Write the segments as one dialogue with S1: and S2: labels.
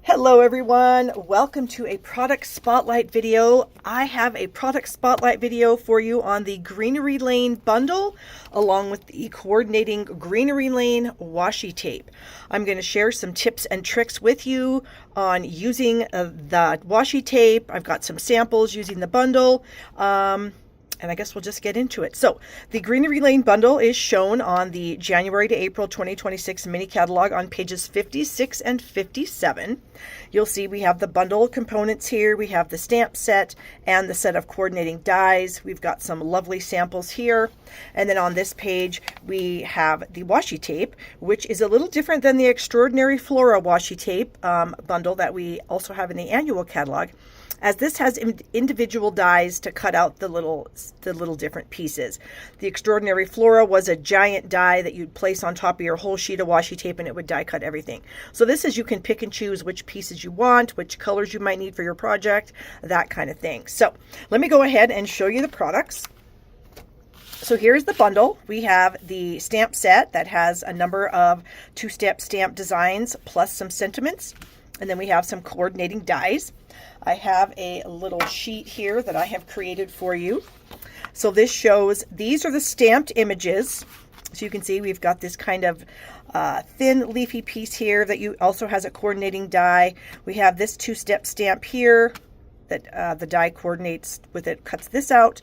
S1: Hello everyone, welcome to a product spotlight video. I have a product spotlight video for you on the Greenery Lane bundle along with the coordinating Greenery Lane washi tape. I'm going to share some tips and tricks with you on using the washi tape. I've got some samples using the bundle. And I guess we'll just get into it. So the Greenery Lane bundle is shown on the January to April 2026 mini catalog on pages 56 and 57. You'll see we have the bundle components here. We have the stamp set and the set of coordinating dies. We've got some lovely samples here. And then on this page, we have the washi tape, which is a little different than the Extraordinary Flora washi tape bundle that we also have in the annual catalog, as this has individual dies to cut out the little different pieces. The Extraordinary Flora was a giant die that you'd place on top of your whole sheet of washi tape and it would die cut everything. So this is, you can pick and choose which pieces you want, which colors you might need for your project, that kind of thing. So let me go ahead and show you the products. So here's the bundle. We have the stamp set that has a number of two-step stamp designs plus some sentiments. And then we have some coordinating dies. I have a little sheet here that I have created for you. So this shows, these are the stamped images. So you can see we've got this kind of thin leafy piece here that also has a coordinating die. We have this two-step stamp here that the die coordinates with it, cuts this out.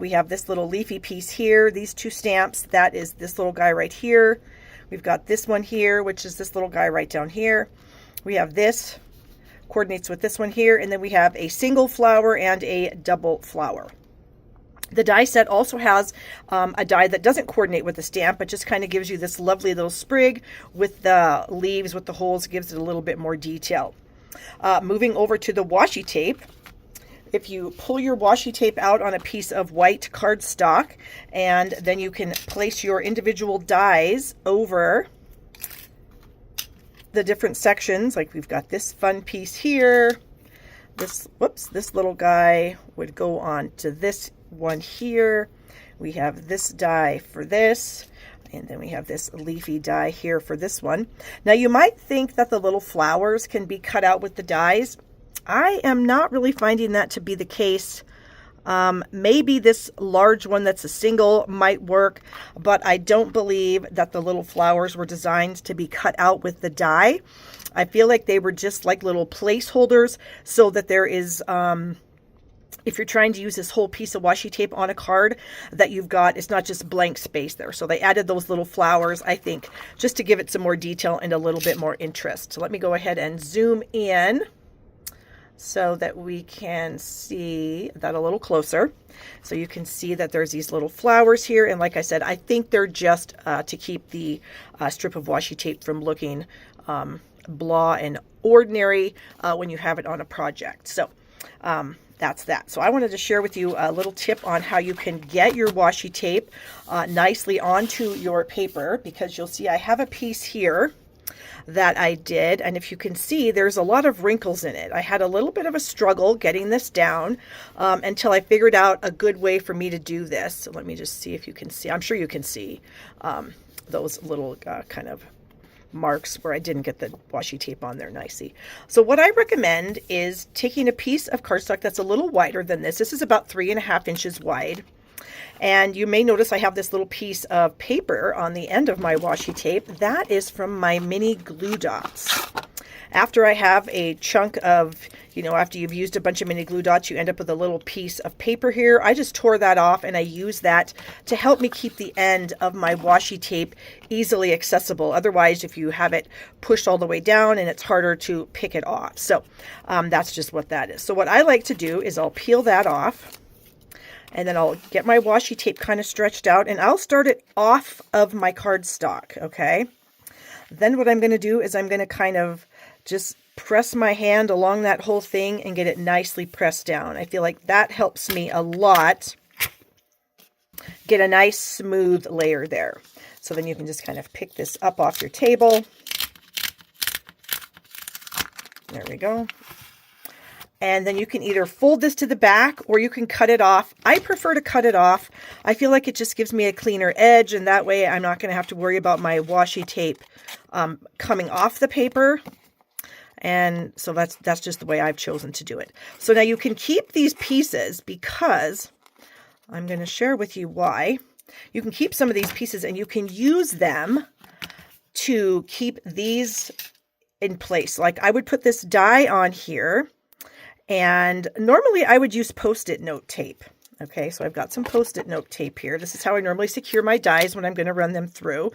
S1: We have this little leafy piece here, these two stamps, that is this little guy right here. We've got this one here, which is this little guy right down here. We have this, coordinates with this one here, and then we have a single flower and a double flower. The die set also has a die that doesn't coordinate with the stamp, but just kind of gives you this lovely little sprig with the leaves, with the holes, gives it a little bit more detail. Moving over to the washi tape. If you pull your washi tape out on a piece of white cardstock, and then you can place your individual dies over the different sections, like we've got this fun piece here. This little guy would go on to this one here. We have this die for this, and then we have this leafy die here for this one. Now you might think that the little flowers can be cut out with the dies. I am not really finding that to be the case. Maybe this large one that's a single might work, but I don't believe that the little flowers were designed to be cut out with the die. I feel like they were just like little placeholders so that there is, if you're trying to use this whole piece of washi tape on a card, that you've got, it's not just blank space there. So they added those little flowers, I think, just to give it some more detail and a little bit more interest. So let me go ahead and zoom in so that we can see that a little closer. So you can see that there's these little flowers here. And like I said, I think they're just to keep the strip of washi tape from looking blah and ordinary when you have it on a project. So that's that. So I wanted to share with you a little tip on how you can get your washi tape nicely onto your paper, because you'll see I have a piece here that I did, and if you can see, there's a lot of wrinkles in it. I had a little bit of a struggle getting this down until I figured out a good way for me to do this. So let me just see if you can see. I'm sure you can see those little kind of marks where I didn't get the washi tape on there nicely. So what I recommend is taking a piece of cardstock that's a little wider than this. This is about 3.5 inches wide. And you may notice I have this little piece of paper on the end of my washi tape. That is from my mini glue dots. After I have a chunk of, after you've used a bunch of mini glue dots, you end up with a little piece of paper here. I just tore that off and I use that to help me keep the end of my washi tape easily accessible. Otherwise, if you have it pushed all the way down, and it's harder to pick it off. So that's just what that is. So what I like to do is I'll peel that off. And then I'll get my washi tape kind of stretched out, and I'll start it off of my cardstock, okay? Then what I'm going to do is I'm going to kind of just press my hand along that whole thing and get it nicely pressed down. I feel like that helps me a lot get a nice smooth layer there. So then you can just kind of pick this up off your table. There we go. And then you can either fold this to the back or you can cut it off. I prefer to cut it off. I feel like it just gives me a cleaner edge, and that way I'm not going to have to worry about my washi tape coming off the paper. And so that's just the way I've chosen to do it. So now you can keep these pieces because I'm going to share with you why. You can keep some of these pieces and you can use them to keep these in place. Like I would put this die on here, and normally I would use Post-it note tape. Okay, so I've got some Post-it note tape here. This is how I normally secure my dies when I'm going to run them through.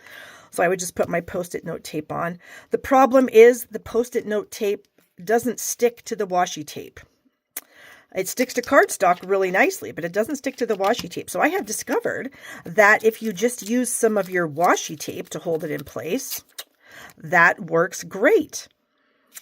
S1: So I would just put my Post-it note tape on. The problem is the Post-it note tape doesn't stick to the washi tape. It sticks to cardstock really nicely, but it doesn't stick to the washi tape. So I have discovered that if you just use some of your washi tape to hold it in place, that works great.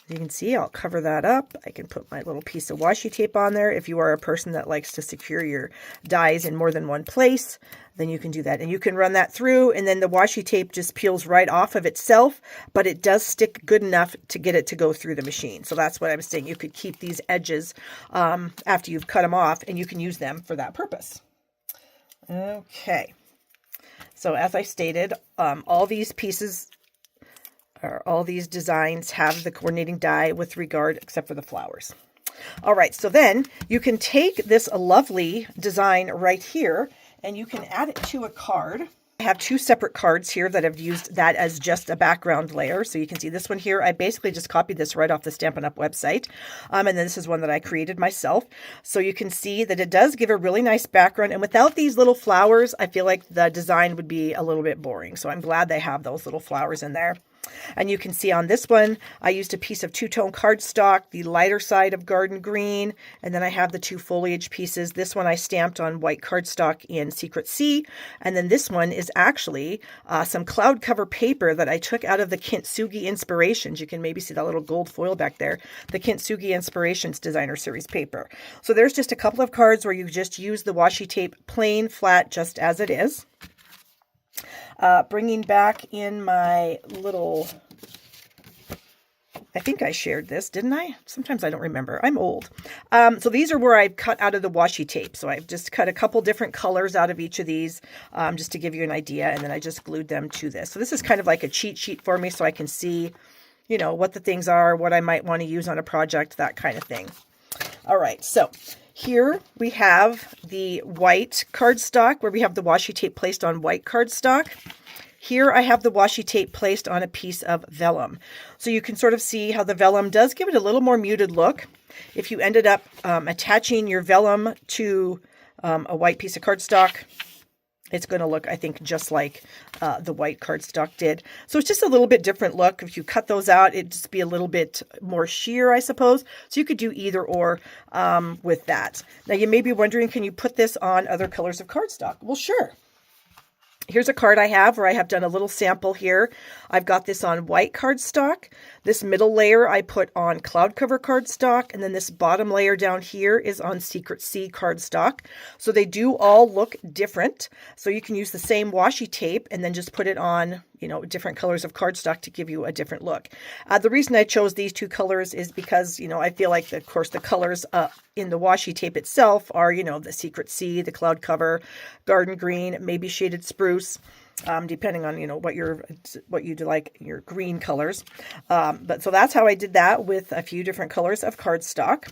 S1: You can see I'll cover that up. I can put my little piece of washi tape on there. If you are a person that likes to secure your dies in more than one place, then you can do that. And you can run that through, and then the washi tape just peels right off of itself, but it does stick good enough to get it to go through the machine. So that's what I'm saying. You could keep these edges after you've cut them off, and you can use them for that purpose. Okay. So as I stated, all these pieces, or all these designs, have the coordinating die with regard, except for the flowers. All right, so then you can take this lovely design right here and you can add it to a card. I have two separate cards here that I've used that as just a background layer. So you can see this one here. I basically just copied this right off the Stampin' Up! Website. And then this is one that I created myself. So you can see that it does give a really nice background. And without these little flowers, I feel like the design would be a little bit boring. So I'm glad they have those little flowers in there. And you can see on this one, I used a piece of two-tone cardstock, the lighter side of Garden Green, and then I have the two foliage pieces. This one I stamped on white cardstock in Secret Sea, and then this one is actually some cloud cover paper that I took out of the Kintsugi Inspirations. You can maybe see that little gold foil back there, the Kintsugi Inspirations Designer Series paper. So there's just a couple of cards where you just use the washi tape plain, flat, just as it is. Bringing back in my little, I think I shared this, didn't I? Sometimes I don't remember. I'm old. So these are where I've cut out of the washi tape. So I've just cut a couple different colors out of each of these just to give you an idea. And then I just glued them to this. So this is kind of like a cheat sheet for me so I can see, you know, what the things are, what I might want to use on a project, that kind of thing. All right, so here we have the white cardstock where we have the washi tape placed on white cardstock. Here I have the washi tape placed on a piece of vellum. So you can sort of see how the vellum does give it a little more muted look. If you ended up attaching your vellum to a white piece of cardstock, it's going to look, I think, just like the white cardstock did. So it's just a little bit different look. If you cut those out, it'd just be a little bit more sheer, I suppose. So you could do either or with that. Now you may be wondering, can you put this on other colors of cardstock? Well, sure. Here's a card I have where I have done a little sample here. I've got this on white cardstock. This middle layer I put on cloud cover cardstock, and then this bottom layer down here is on Secret Sea cardstock. So they do all look different. So you can use the same washi tape and then just put it on, you know, different colors of cardstock to give you a different look. The reason I chose these two colors is because, you know, I feel like, of course, the colors in the washi tape itself are, you know, the Secret Sea, the cloud cover, garden green, maybe shaded spruce, depending on, you know, what you do, like your green colors. But so that's how I did that with a few different colors of cardstock.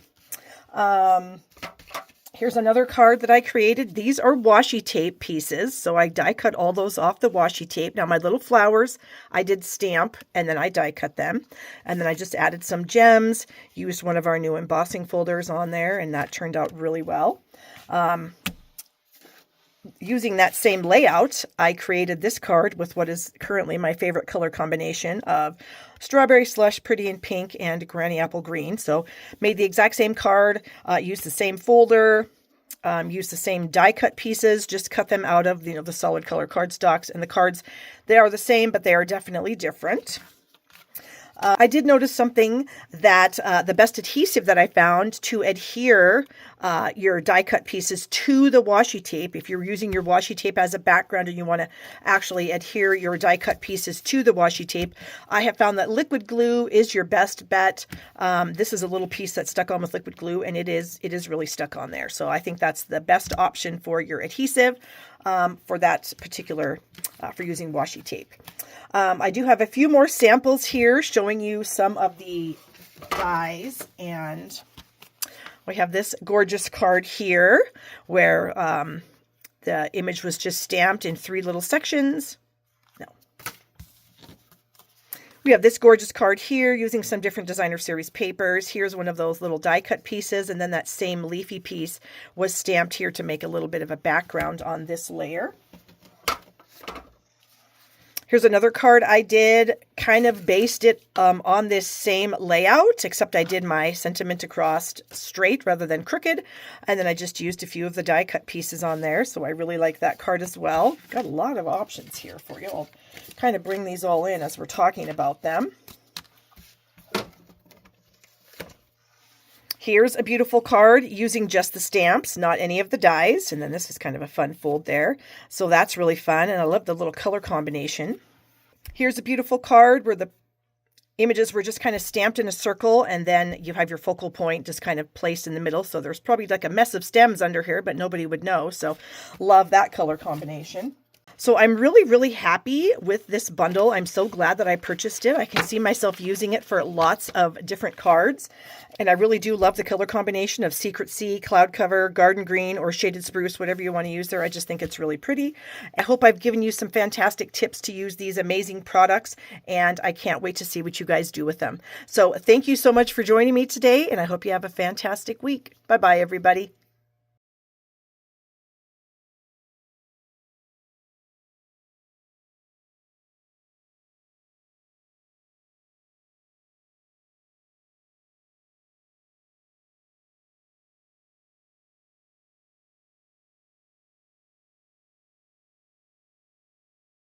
S1: Here's another card that I created. These are washi tape pieces. So I die cut all those off the washi tape. Now my little flowers, I did stamp and then I die cut them. And then I just added some gems, used one of our new embossing folders on there, and that turned out really well. Using that same layout, I created this card with what is currently my favorite color combination of Strawberry Slush, Pretty in Pink, and Granny Apple Green. So made the exact same card, used the same folder, used the same die cut pieces, just cut them out of, you know, the solid color cardstocks. And the cards, they are the same, but they are definitely different. I did notice something that the best adhesive that I found to adhere your die cut pieces to the washi tape, if you're using your washi tape as a background and you want to actually adhere your die cut pieces to the washi tape, I have found that liquid glue is your best bet. This is a little piece that's stuck on with liquid glue, and it is really stuck on there. So I think that's the best option for your adhesive for that particular, for using washi tape. I do have a few more samples here showing you some of the dies. And we have this gorgeous card here where the image was just stamped in 3 little sections. No. We have this gorgeous card here using some different designer series papers. Here's one of those little die cut pieces, and then that same leafy piece was stamped here to make a little bit of a background on this layer. Here's another card I did, kind of based it on this same layout, except I did my sentiment across straight rather than crooked. And then I just used a few of the die cut pieces on there. So I really like that card as well. Got a lot of options here for you. I'll kind of bring these all in as we're talking about them. Here's a beautiful card using just the stamps, not any of the dies. And then this is kind of a fun fold there. So that's really fun. And I love the little color combination. Here's a beautiful card where the images were just kind of stamped in a circle. And then you have your focal point just kind of placed in the middle. So there's probably like a mess of stems under here, but nobody would know. So love that color combination. So I'm really, really happy with this bundle. I'm so glad that I purchased it. I can see myself using it for lots of different cards. And I really do love the color combination of Secret Sea, Cloud Cover, Garden Green, or Shaded Spruce, whatever you want to use there. I just think it's really pretty. I hope I've given you some fantastic tips to use these amazing products, and I can't wait to see what you guys do with them. So thank you so much for joining me today, and I hope you have a fantastic week. Bye-bye, everybody.